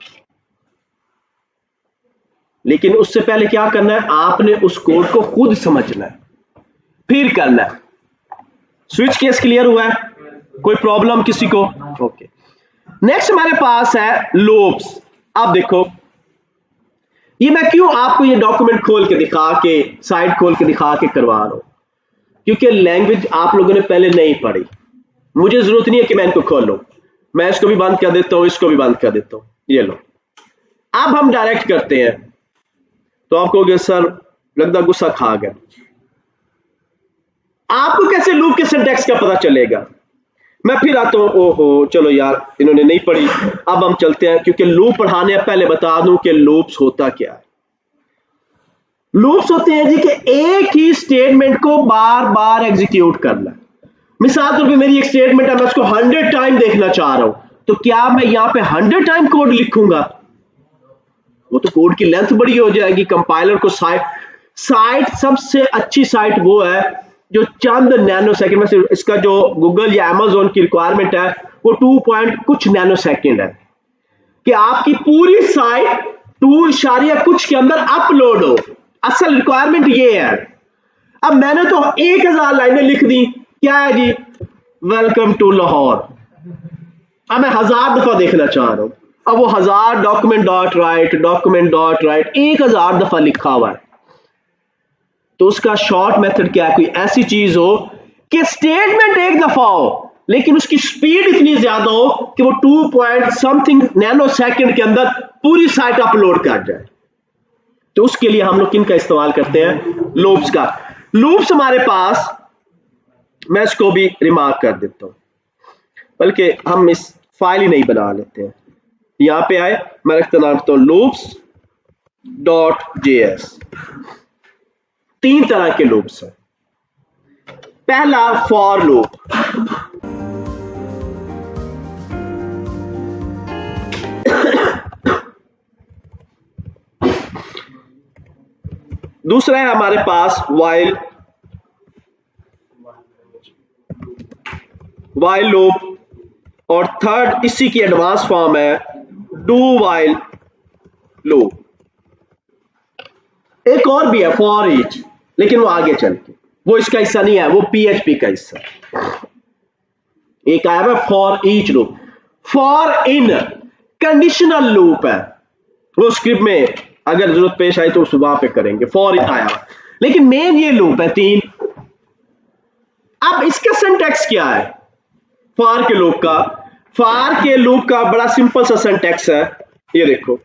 लेकिन उससे पहले क्या करना है, आपने उस कोड को खुद समझना है, फिर करना है। स्विच केस क्लियर हुआ है, कोई प्रॉब्लम किसी को, ओके। नेक्स्ट हमारे पास है लूप्स। अब देखो, ये मैं क्यों आपको ये डॉक्यूमेंट खोल के दिखा के, साइट खोल के दिखा के करवा रहा हूं, क्योंकि लैंग्वेज आप लोगों ने पहले नहीं पढ़ी, मुझे जरूरत नहीं है कि मैं इनको खोलूं, मैं इसको भी बंद कर देता हूं, इसको भी बंद कर देता हूं, ये लो। अब हम डायरेक्ट करते हैं, तो आप कहोगे सर लगता गुस्सा खा गया, आपको कैसे लूप के सिंटैक्स का पता चलेगा। मैं फिर आता हूं, ओहो चलो यार इन्होंने नहीं पढ़ी, अब हम चलते हैं, क्योंकि लूप पढ़ाने पहले बता दूं कि लूप्स होता क्या है। लूप्स होते हैं जी कि एक ही स्टेटमेंट को बार बार एग्जीक्यूट करना। मिसाल तौर पे मेरी एक स्टेटमेंट है, मैं उसको 100 टाइम देखना चाह रहा हूं, तो क्या मैं यहां पे 100 टाइम कोड लिखूंगा, वो तो कोड की लेंथ बड़ी हो जाएगी। कंपाइलर को साइट सबसे अच्छी साइट वो है जो चंद नैनो सेकंड में से, इसका जो गूगल या अमेज़न की रिक्वायरमेंट है वो 2 पॉइंट कुछ नैनो सेकंड है, कि आपकी पूरी साइट 2 कुछ के अंदर अपलोड हो। असल रिक्वायरमेंट ये है। अब मैंने तो 1000 लाइनें लिख दी, क्या है जी, वेलकम टू लाहौर, अब मैं 1000 दफा देखना चाह रहा हूं, अब वो 1000 डॉक्यूमेंट डॉट राइट 1000 दफा लिखा हुआ है। तो उसका शॉर्ट मेथड क्या है, कोई ऐसी चीज हो कि स्टेटमेंट एक दफा हो लेकिन उसकी स्पीड इतनी ज्यादा हो कि वो 2 पॉइंट समथिंग नैनो सेकंड के अंदर पूरी साइट अपलोड कर जाए। तो उसके लिए हम लोग किनका इस्तेमाल करते हैं, लूप्स का। लूप्स हमारे पास, मैं इसको भी रिमार्क कर देता हूं, बल्कि हम इस फाइल ही नहीं बना लेते हैं, यहां पे आए, मैं रखता हूं लूप्स डॉट JS। 3 तरह के लूप्स हैं, पहला फॉर लूप, दूसरा है हमारे पास वाइल लूप, और थर्ड इसी की एडवांस फॉर्म है डू वाइल लूप। एक और भी है फॉर ईच, लेकिन वो आगे चल के, वो इसका हिस्सा नहीं है, वो PHP का हिस्सा। एक आया है for each loop. For in conditional loop है, वो स्क्रिप्ट में अगर जरूरत पेश आई तो उस वहां पे करेंगे। फॉर इन आया, लेकिन मेन ये लूप है 3। अब इसका सिंटैक्स क्या है फॉर के लूप का? फॉर के लूप का बड़ा सिंपल सा सिंटैक्स है, ये देखो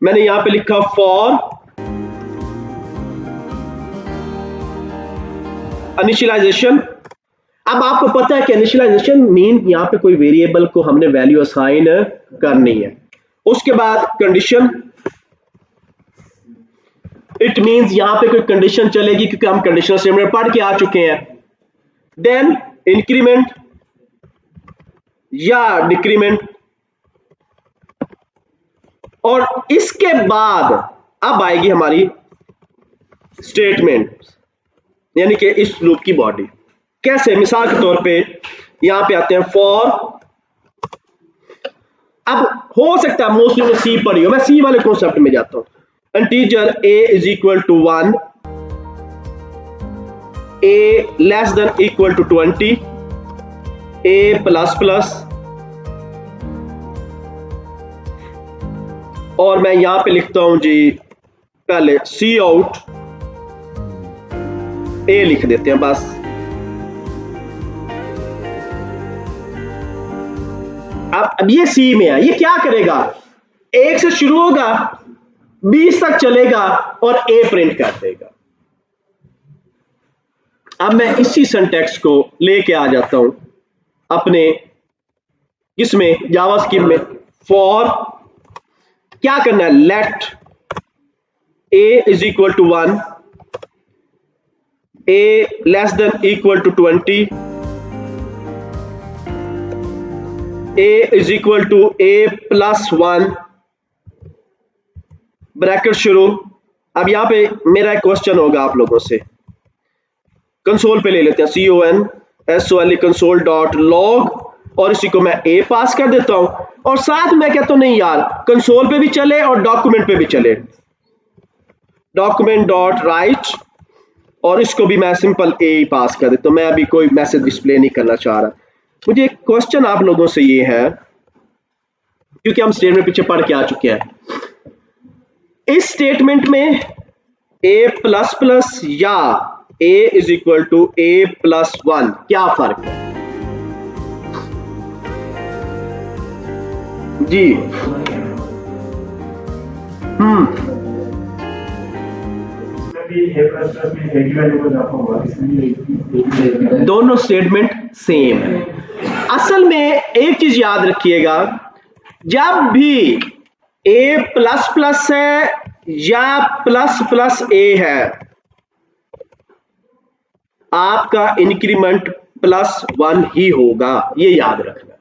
मैंने यहां पे लिखा फॉर इनिशियलाइजेशन। अब आपको पता है कि इनिशियलाइजेशन मीन यहां पे कोई वेरिएबल को हमने वैल्यू असाइन करनी है। उसके बाद कंडीशन, इट मींस यहां पे कोई कंडीशन चलेगी क्योंकि हम कंडीशनल स्टेटमेंट पढ़ के आ चुके हैं। देन इंक्रीमेंट या डिक्रीमेंट, और इसके बाद अब आएगी हमारी स्टेटमेंट, यानी कि इस लूप की बॉडी। कैसे? मिसाल के तौर पे यहां पे आते हैं फॉर, अब हो सकता है मोस्टली में सी पढ़ी हो, मैं सी वाले कॉन्सेप्ट में जाता हूं। Integer a is equal to 1, a less than equal to 20, a plus plus, और मैं यहां पे लिखता हूं जी पहले सी आउट a लिख देते हैं बस। अब ये सी में है, ये क्या करेगा? 1 से शुरू होगा, 20 तक चलेगा और a प्रिंट कर देगा। अब मैं इसी सिंटैक्स को लेके आ जाता हूं अपने किसमें, जावास्क्रिप्ट में। फॉर क्या करना है? Let a is equal to 1, a less than equal to 20, a is equal to a plus 1, bracket शुरू। अब यहां पे मेरा एक क्वेश्चन होगा आप लोगों से, कंसोल पे ले लेते हैं CONSOL कंसोल डॉट लॉग, और इसी को मैं a पास कर देता हूं, और साथ में कहता हूं नहीं यार कंसोल पे भी चले और डॉक्यूमेंट पे भी चले, डॉक्यूमेंट डॉट राइट, और इसको भी मैं सिंपल a पास कर देता हूं। मैं अभी कोई मैसेज डिस्प्ले नहीं करना चाह रहा। मुझे एक क्वेश्चन आप लोगों से ये है, क्योंकि हम स्टेटमेंट पीछे पढ़ के आ चुके हैं, इस स्टेटमेंट में a प्लस प्लस या a is equal to a plus 1 क्या फर्क है जी? दोनों स्टेटमेंट सेम है। असल में एक चीज याद रखिएगा, जब भी a प्लस प्लस है या प्लस प्लस a है, आपका इंक्रीमेंट प्लस 1 ही होगा, ये याद रखना।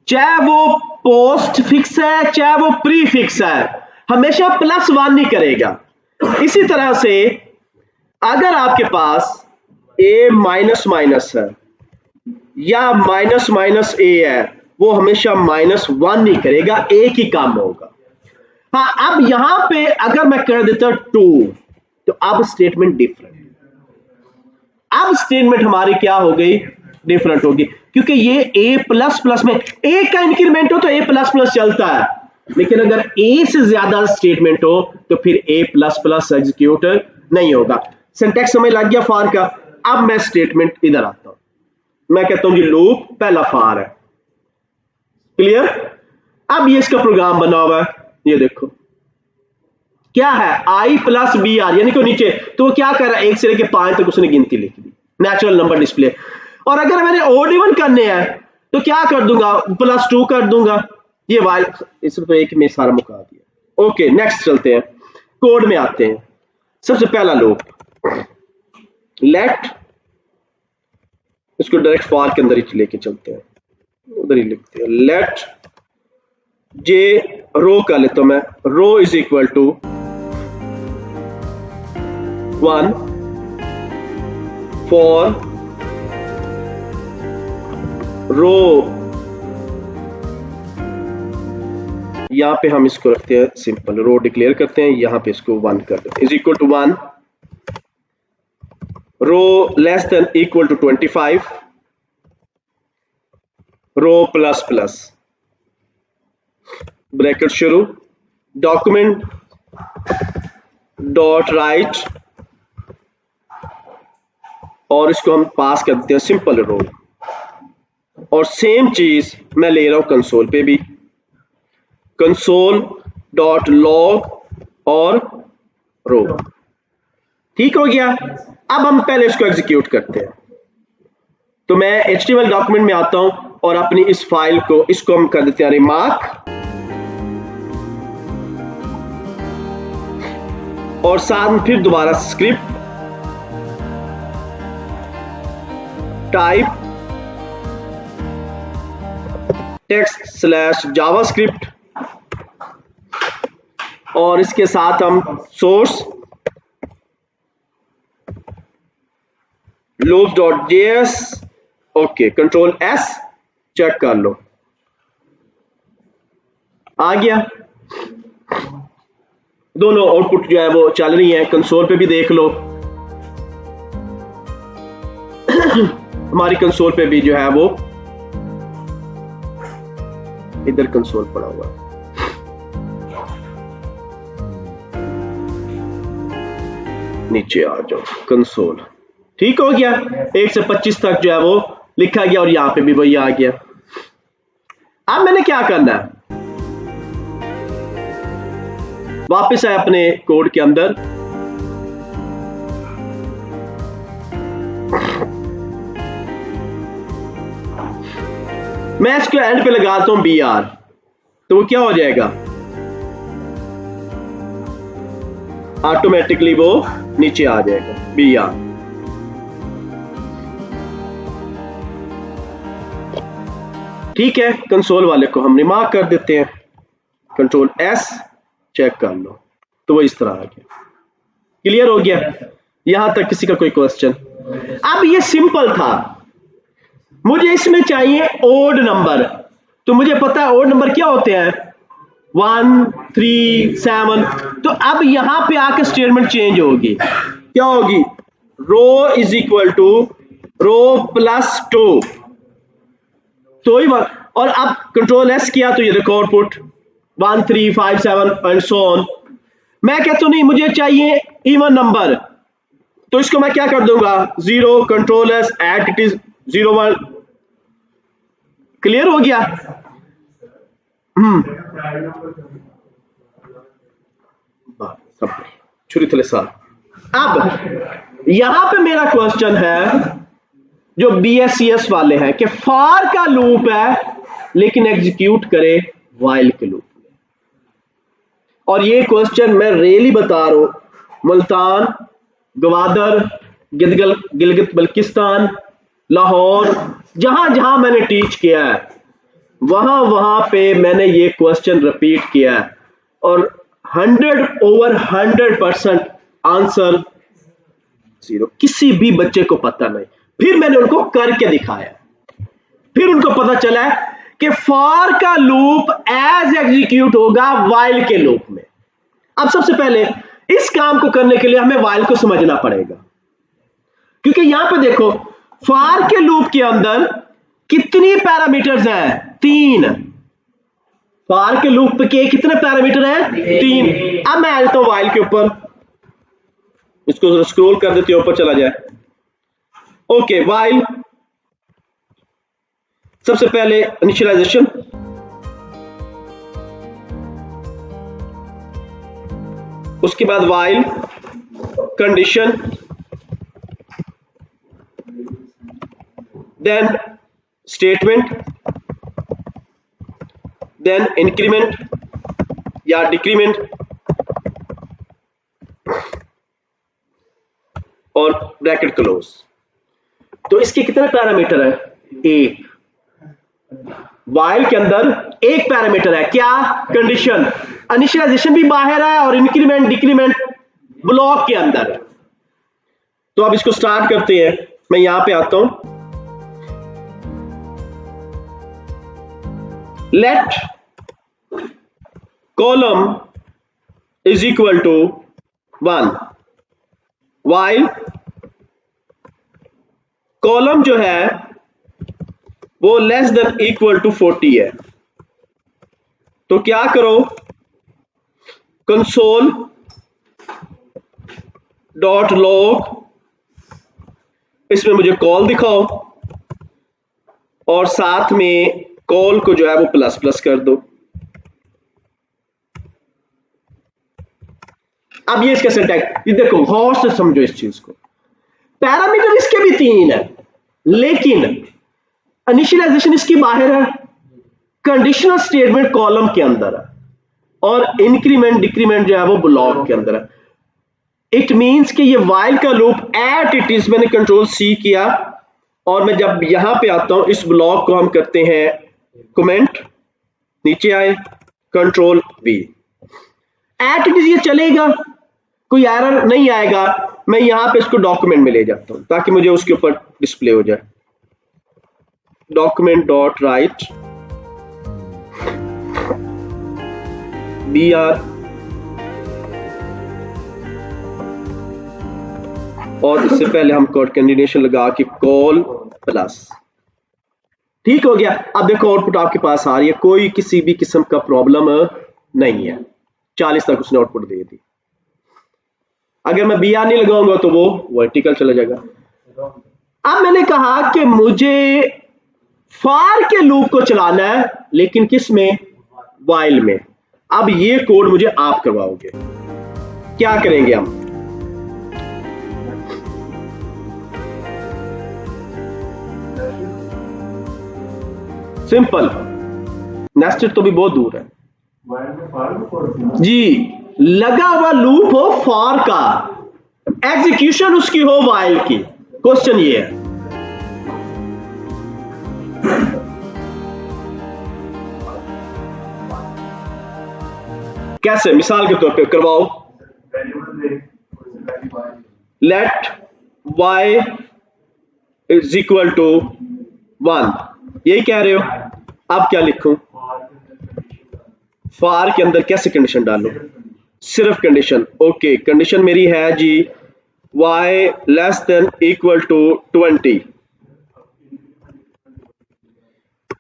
चाहे वो पोस्ट फिक्स है चाहे वो प्री फिक्स है, हमेशा प्लस 1 नहीं करेगा। इसी तरह से अगर आपके पास a माइनस माइनस है या माइनस माइनस a है, वो हमेशा -1 नहीं करेगा, एक ही काम होगा। हाँ, अब यहां पे अगर मैं कर देता 2, तो अब स्टेटमेंट डिफरेंट, अब स्टेटमेंट हमारी क्या हो गई? डिफरेंट होगी, क्योंकि ये a प्लस प्लस में a का इंक्रीमेंट हो तो a प्लस प्लस चलता है, लेकिन अगर a से ज्यादा स्टेटमेंट हो तो फिर a प्लस प्लस एग्जीक्यूट नहीं होगा। सिंटैक्स समझ लग गया फॉर का? अब मैं स्टेटमेंट इधर आता हूं, मैं कहता हूं जी लूप पहला फॉर है, क्लियर? अब ये इसका प्रोग्राम बना हुआ है, ये देखो क्या है, i प्लस बी आर, यानी कि नीचे तो वो क्या कर रहा है, 1 से लेकर 5 तक उसने गिनती लिख दी, नेचुरल नंबर डिस्प्ले। और अगर मैंने ओड इवन करने हैं तो क्या कर दूंगा? +2 कर दूंगा। ये वाइल इसको एक में सारा मुका दिया। ओके, नेक्स्ट चलते हैं, कोड में आते हैं। सबसे पहला लूप लेट, इसको डायरेक्ट फॉर के अंदर ही लेके चलते हैं, उधर ही लिखते हैं, लेट जे रो कर लेता हूं मैं, रो इज इक्वल टू 1 फॉर रो, यहां पे हम इसको रखते हैं सिंपल, रो डिक्लेयर करते हैं, यहां पे इसको 1 कर देते हैं, is equal to 1, row less than equal to 25, row plus plus, bracket शुरू, डॉक्यूमेंट डॉट राइट, और इसको हम पास कर देते हैं सिंपल रो, और सेम चीज मैं ले रहा हूं कंसोल पे भी, कंसोल डॉट लॉग और रो। ठीक हो गया। अब हम पहले इसको एग्जीक्यूट करते हैं, तो मैं HTML डॉक्यूमेंट में आता हूं और अपनी इस फाइल को, इसको हम कर देते हैं रिमार्क, और साथ में फिर दोबारा script type text slash JavaScript, और इसके साथ हम source loops.js, okay, control S, check कर लो, आ गया। दोनों आउटपुट जो है वो चल रही है, कंसोल पे भी देख लो हमारी कंसोल पे भी जो है वो, इधर कंसोल पड़ा हुआ है, नीचे आ जाओ कंसोल, ठीक हो गया। 1 से 25 तक जो है वो लिखा गया, और यहां पे भी वही आ गया। अब मैंने क्या करना है, वापस आए अपने कोड के अंदर, मैं इसको एंड पे लगाता हूं BR, तो वो क्या हो जाएगा, ऑटोमेटिकली वो नीचे आ जाएगा BR। ठीक है, कंसोल वाले को हम रिमार्क कर देते हैं, कंट्रोल S, चेक कर लो, तो वो इस तरह आ गया। क्लियर हो गया? यहां तक किसी का कोई क्वेश्चन? अब ये सिंपल था, मुझे इसमें चाहिए ओड नंबर, तो मुझे पता है ओड नंबर क्या होते हैं, 1, 3, 7। तो अब यहां पे आकर स्टेटमेंट चेंज होगी, क्या होगी, row is equal to row plus 2, तो ही बात। और अब कंट्रोल S किया तो ये देखो आउटपुट 1, 3, 5, 7 एंड सो ऑन। मैं कहता हूं नहीं, मुझे चाहिए इवन नंबर, तो इसको मैं क्या कर दूंगा, 0, control S eight it is 0, 1। Clear हो गया? सब छुरी थले साल। अब यहां पे मेरा क्वेश्चन है, जो BSCS वाले हैं, कि फॉर का लूप है लेकिन एग्जीक्यूट करे वाइल के लूप में। और ये क्वेश्चन मैं रियली बता रहा हूं, मुल्तान, गवादर, गिलगित बल्किस्तान, लाहौर, जहां जहां मैंने टीच किया है वहां वहां पे मैंने ये क्वेश्चन रिपीट किया है, और 100% आंसर 0, किसी भी बच्चे को पता नहीं। फिर मैंने उनको करके दिखाया, फिर उनको पता चला कि फॉर का लूप एज एग्जीक्यूट होगा वाइल के लूप में। अब सबसे पहले इस काम को करने के लिए हमें वाइल को समझना पड़ेगा, क्योंकि यहां पे देखो फॉर के लूप के अंदर कितनी पैरामीटर्स हैं, 3। फॉर के लूप के कितने पैरामीटर हैं, 3। अब मैं आ जाता हूं वाइल के ऊपर, इसको स्क्रॉल कर देते हैं, ऊपर चला जाए। ओके, वाइल, सबसे पहले इनिशियलाइजेशन, उसके बाद while condition, then statement, then increment या डिक्रीमेंट, और ब्रैकेट क्लोज। तो इसके कितने पैरामीटर है? एक। वाइल के अंदर एक पैरामीटर है, क्या? कंडीशन। इनिशियलाइजेशन भी बाहर है और इंक्रीमेंट डिक्रीमेंट ब्लॉक के अंदर है। तो अब इसको स्टार्ट करते हैं। मैं यहां पे आता हूं। Let column is equal to 1 while column जो है वो लेस देन इक्वल टू 40 है। तो क्या करो, कंसोल डॉट लॉग, इसमें मुझे कॉल दिखाओ और साथ में कॉल को जो है वो प्लस प्लस कर दो। अब ये इसका सिंटैक्स, ये देखो गौर से समझो इस चीज को। पैरामीटर इसके भी 3 है, लेकिन इनिशियलाइजेशन इसकी बाहर है, कंडीशनल स्टेटमेंट कॉलम के अंदर है और इंक्रीमेंट डिक्रीमेंट जो है वो ब्लॉक के अंदर है। इट मींस कि ये वाइल का लूप एट इट इज मैंने कंट्रोल सी किया और मैं जब यहां पे आता हूं इस ब्लॉक को हम करते हैं कमेंट, नीचे आए control we, eight it is ये चलेगा, कोई एरर नहीं आएगा। मैं यहां पे इसको डॉक्यूमेंट में ले जाता हूं ताकि मुझे उसके ऊपर डिस्प्ले हो जाए। डॉक्यूमेंट डॉट राइट br और इससे पहले हम कोड कंडीशन लगा के कॉल प्लस, ठीक हो गया। अब देखो आउटपुट आपके पास आ रही है, कोई किसी भी किस्म का प्रॉब्लम नहीं है। 40 तक उसने आउटपुट दे दी। अगर मैं br नहीं लगाऊंगा तो वो वर्टिकल चला जाएगा। अब मैंने कहा कि मुझे फॉर के लूप को चलाना है, लेकिन किस में? वाइल में। अब ये कोड मुझे आप करवाओगे। क्या करेंगे हम? सिंपल, नेस्टेड तो भी बहुत दूर है जी। लगा हुआ लूप हो फॉर का, एग्जीक्यूशन उसकी हो वाइल की। क्वेश्चन ये है, कैसे? मिसाल के तौर पे करवाओ। Let y is equal to 1, यही कह रहे हो। अब क्या लिखूं? फॉर के अंदर कैसे कंडीशन डालूं? सिर्फ कंडीशन। ओके, कंडीशन मेरी है जी y less than equal to 20,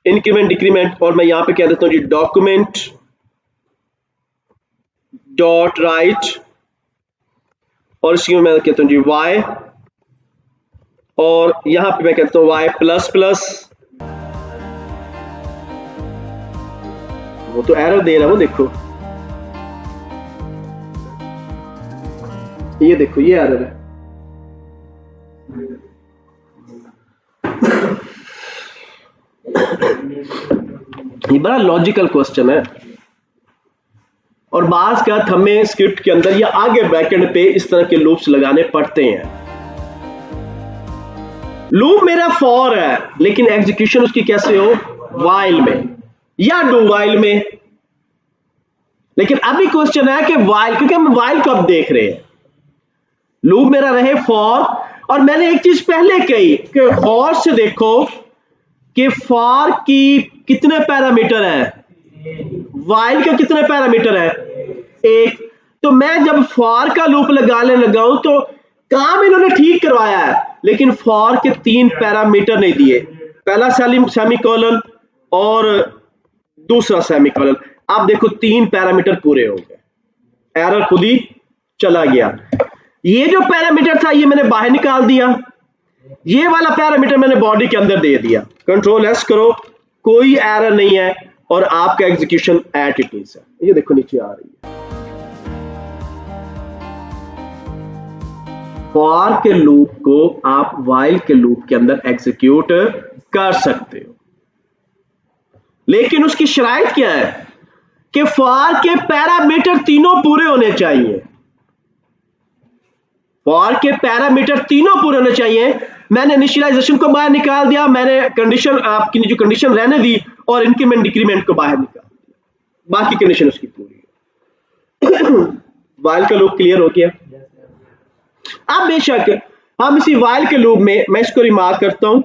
increment decrement, और मैं यहां पे कह देता हूं जी डॉक्यूमेंट डॉट राइट, और इसकी मैं कहता हूं जी y, और यहां पे मैं कहता हूं y प्लस प्लस। वो तो एरर दे रहा है, वो देखो, ये देखो ये एरर है। ये बड़ा लॉजिकल क्वेश्चन है और बाज का हमें स्क्रिप्ट के अंदर या आगे बैकएंड पे इस तरह के लूप्स लगाने पड़ते हैं। लूप मेरा फॉर है, लेकिन एग्जीक्यूशन उसकी कैसे हो? वाइल में या डू वाइल में। लेकिन अभी क्वेश्चन है कि वाइल, क्योंकि हम वाइल को अब देख रहे हैं। लूप मेरा रहे फॉर, और मैंने एक चीज पहले कही कि गौर से देखो कि फॉर की कितने पैरामीटर है, वाइल का कितने पैरामीटर है? एक। तो मैं जब फॉर का लूप लगाने लगाऊं तो काम इन्होंने ठीक करवाया है, लेकिन फॉर के 3 पैरामीटर नहीं दिए। पहला सेमीकोलन और दूसरा सेमीकोलन। आप देखो 3 पैरामीटर पूरे हो गए, एरर खुद ही चला गया। ये जो पैरामीटर था ये मैंने बाहर निकाल दिया, ये वाला पैरामीटर मैंने बॉडी के अंदर दे दिया। कंट्रोल एस करो, कोई एरर नहीं है और आपका एग्जीक्यूशन एट इट इज है। ये देखो नीचे आ रही है। फॉर के लूप को आप वाइल के लूप के अंदर एग्जीक्यूट कर सकते हो, लेकिन उसकी शराइत क्या है कि फॉर के पैरामीटर तीनों पूरे होने चाहिए। फॉर के पैरामीटर तीनों पूरे होने चाहिए। मैंने इनिशियलाइजेशन को बाहर निकाल दिया, मैंने कंडीशन आपकी जो कंडीशन रहने दी और इंक्रीमेंट डिक्रीमेंट को बाहर निकाल दिया, बाकी कंडीशन उसकी पूरी है। वाइल का लूप क्लियर हो गया। अब बेशक हम इसी वाइल के लूप में, मैं इसको रिमार्क करता हूं,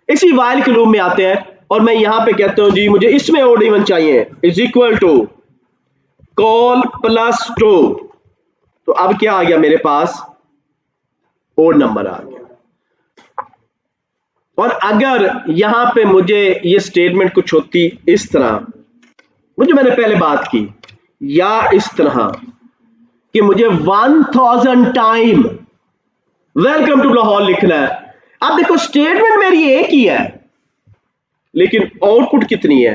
इसी वाइल के लूप में आते हैं और मैं यहां पे कहता हूं जी मुझे इसमें ओड इवन चाहिए, is equal to col plus two. तो अब क्या आ गया मेरे पास, ओड नंबर आ गया। और अगर यहां पे मुझे ये स्टेटमेंट कुछ होती इस तरह, मुझे मैंने पहले बात की, या इस तरह कि मुझे 1000 टाइम वेलकम टू लाहौर लिखना है। अब देखो स्टेटमेंट मेरी एक ही है लेकिन आउटपुट कितनी है,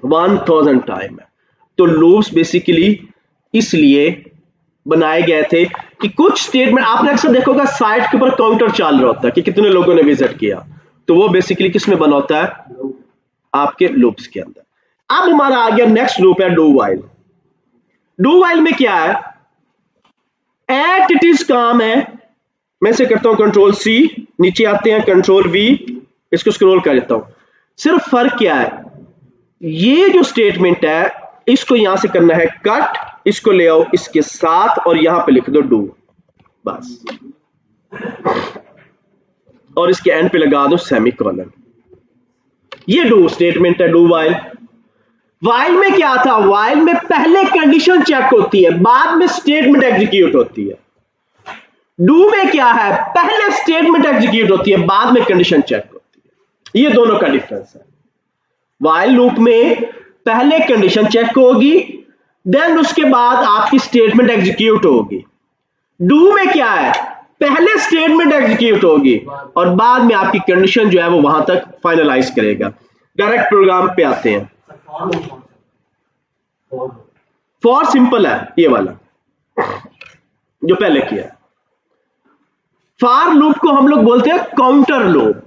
1000 टाइम है। तो लूप्स बेसिकली इसलिए बनाए गए थे कि कुछ स्टेटमेंट, आपने अक्सर देखोगा साइट के ऊपर काउंटर चल रहा होता है कि कितने लोगों ने विजिट किया, तो वो बेसिकली किस में बना होता है, आपके लूप्स के अंदर। अब हमारा आ गया नेक्स्ट लूप है डू वाइल। डू वाइल में क्या है, एट इट इज काम है, मैं से करता हूं कंट्रोल सी, नीचे आते हैं कंट्रोल वी, इसको स्क्रॉल कर देता हूं। सिर्फ फर्क क्या है, ये जो स्टेटमेंट है इसको यहां से करना है कट, इसको ले आओ इसके साथ और यहां पे लिख दो डू, बस, और इसके एंड पे लगा दो सेमीकोलन। ये डू स्टेटमेंट है डू वाइल। वाइल में क्या था, वाइल में पहले कंडीशन चेक होती है, बाद में स्टेटमेंट एग्जीक्यूट होती है। डू में क्या है, पहले स्टेटमेंट एग्जीक्यूट होती है, बाद में कंडीशन चेक होती है। ये दोनों का डिफरेंस है। वाइल लूप में पहले कंडीशन चेक होगी, देन उसके बाद आपकी स्टेटमेंट एग्जीक्यूट होगी। डू में क्या है, पहले स्टेटमेंट एग्जीक्यूट होगी और बाद में आपकी कंडीशन जो है वो वहां तक फाइनलाइज करेगा। डायरेक्ट प्रोग्राम पे आते हैं। फॉर सिंपल है ये वाला जो पहले किया है। फॉर लूप को हम लोग बोलते हैं काउंटर लूप।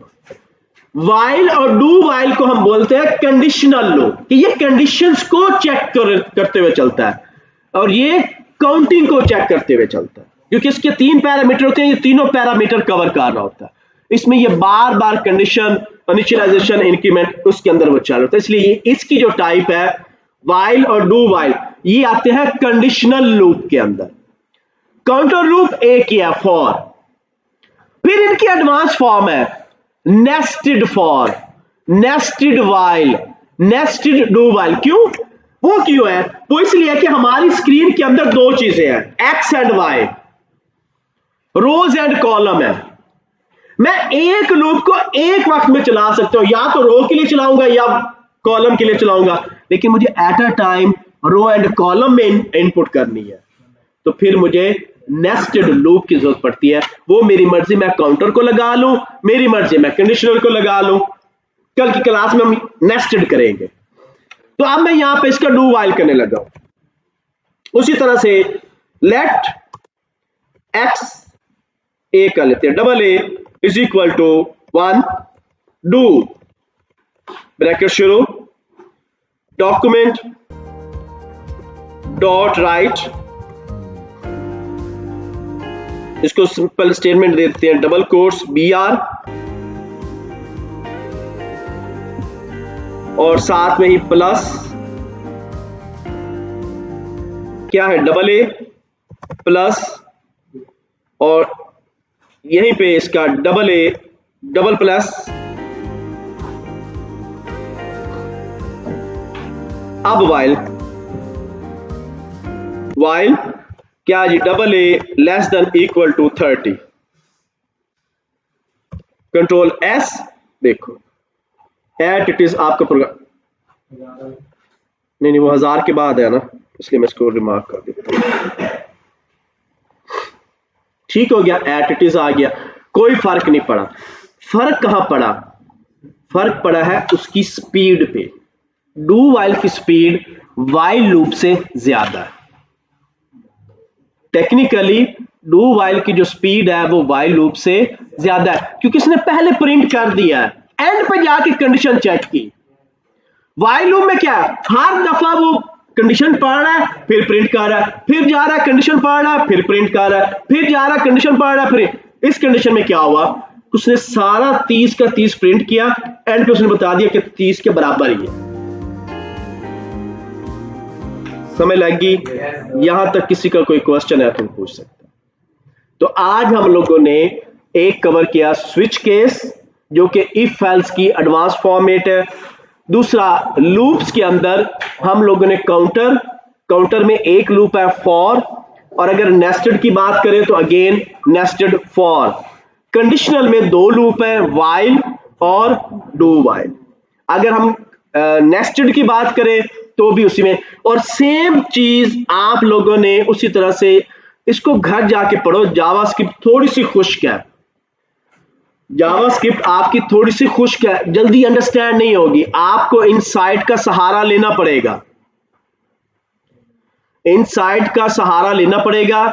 वाइल और डू वाइल को हम बोलते हैं कंडीशनल लूप, कि ये कंडीशंस को चेक करते हुए चलता है और ये काउंटिंग को चेक करते हुए चलता है, क्योंकि इसके 3 पैरामीटर होते हैं, ये तीनों पैरामीटर कवर कर रहा होता है। इसमें ये बार बार कंडीशन, इनिशियलाइजेशन, इंक्रीमेंट उसके अंदर वो चल रहा होता है। इसलिए इसकी जो टाइप है वाइल और डू वाइल, ये आते हैं कंडीशनल लूप के अंदर। काउंटर लूप एक ही है फॉर, फिर इनकी एडवांस फॉर्म है nested for, nested while, nested do while. क्यों, वो क्यों है, वो इसलिए कि हमारी स्क्रीन के अंदर 2 चीजें हैं, x and y, rows and column है। मैं एक लूप को एक वक्त में चला सकता हूं, या तो रो के लिए चलाऊंगा या कॉलम के लिए चलाऊंगा, लेकिन मुझे at a time row and column में इनपुट करनी है, तो फिर मुझे नेस्टेड लूप की जरूरत पड़ती है। वो मेरी मर्जी मैं काउंटर को लगा लूं, मेरी मर्जी मैं कंडीशनल को लगा लूं। कल की क्लास में हम नेस्टेड करेंगे। तो अब मैं यहां पे इसका डू वाइल करने लगा हूं। उसी तरह से लेट एक्स ए कर लेते हैं, double a is equal to 1, do bracket शुरू, डॉक्यूमेंट डॉट राइट, इसको सिंपल स्टेटमेंट देते हैं, डबल कोट्स BR और साथ में ही प्लस क्या है, डबल ए प्लस, और यहीं पे इसका डबल ए डबल प्लस। अब वाइल, वाइल क्या जी, double A less than equal to 30, control S, देखो एट इट इज आपका प्रोग्राम, नहीं वो 1000 के बाद है ना, इसलिए मैं इसको रिमार्क कर देता हूं। ठीक हो गया, एट इट इज आ गया, कोई फर्क नहीं पड़ा। फर्क कहां पड़ा, फर्क पड़ा है उसकी स्पीड पे। डू वाइल की स्पीड वाइल लूप से ज्यादा है। टेक्निकली डू वाइल की जो स्पीड है वो वाइल लूप से ज्यादा है, क्योंकि इसने पहले प्रिंट कर दिया है, एंड पे जाके कंडीशन चेक की। वाइल लूप में क्या है, हर दफा वो कंडीशन पढ़ रहा है फिर प्रिंट कर रहा है, फिर जा रहा है कंडीशन पढ़ रहा है फिर प्रिंट कर रहा है, फिर जा रहा है कंडीशन पढ़ रहा है फिर। इस कंडीशन में क्या हुआ, उसने सारा 30 का 30 प्रिंट किया, एंड पे उसने बता दिया कि 30 के बराबर ही है। समझ लगी? यहां तक किसी का कोई क्वेश्चन है तो पूछ सकते हैं। तो आज हम लोगों ने एक कवर किया स्विच केस जो कि इफ एल्स की एडवांस फॉर्मेट है। दूसरा लूप्स के अंदर हम लोगों ने काउंटर में एक लूप है फॉर, और अगर नेस्टेड की बात करें तो अगेन नेस्टेड फॉर। कंडीशनल में 2 लूप है व्हाइल और डू व्हाइल। अगर हम नेस्टेड की बात करें तो भी उसी में, और सेम चीज आप लोगों ने उसी तरह से इसको घर जाके पढ़ो। जावास्क्रिप्ट थोड़ी सी खुश्क है, जावास्क्रिप्ट आपकी थोड़ी सी खुश्क है, जल्दी अंडरस्टैंड नहीं होगी, आपको इनसाइट का सहारा लेना पड़ेगा, इनसाइट का सहारा लेना पड़ेगा।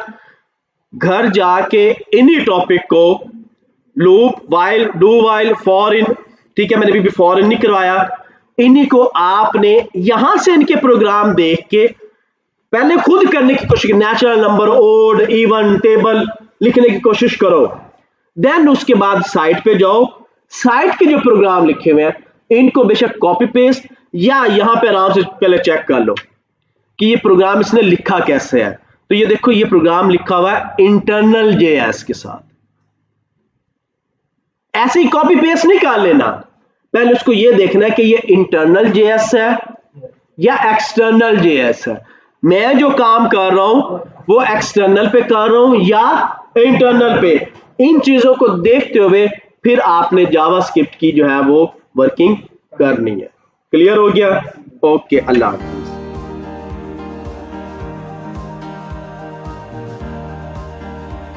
घर जाके इन्हीं टॉपिक को loop, while, do while, for in, ठीक है, मैंने भी फॉर इन नहीं करवाया, इन्हीं को आपने यहां से इनके प्रोग्राम देख के पहले खुद करने की कोशिश, natural number, odd, even, table लिखने की कोशिश करो। देन उसके बाद साइट पे जाओ, साइट के जो प्रोग्राम लिखे हुए हैं इनको बेशक कॉपी पेस्ट या यहां पे आराम से पहले चेक कर लो कि ये प्रोग्राम इसने लिखा कैसे है। तो ये देखो, ये प्रोग्राम लिखा हुआ है इंटरनल जेएस के साथ, ऐसे ही कॉपी पेस्ट नहीं कर लेना, पहले उसको ये देखना है कि ये इंटरनल जेएस है या एक्सटर्नल जेएस है। मैं जो काम कर रहा हूं वो एक्सटर्नल पे कर रहा हूं या इंटरनल पे। इन चीजों को देखते हुए फिर आपने जावास्क्रिप्ट की जो है वो वर्किंग करनी है। क्लियर हो गया? ओके, अल्लाह।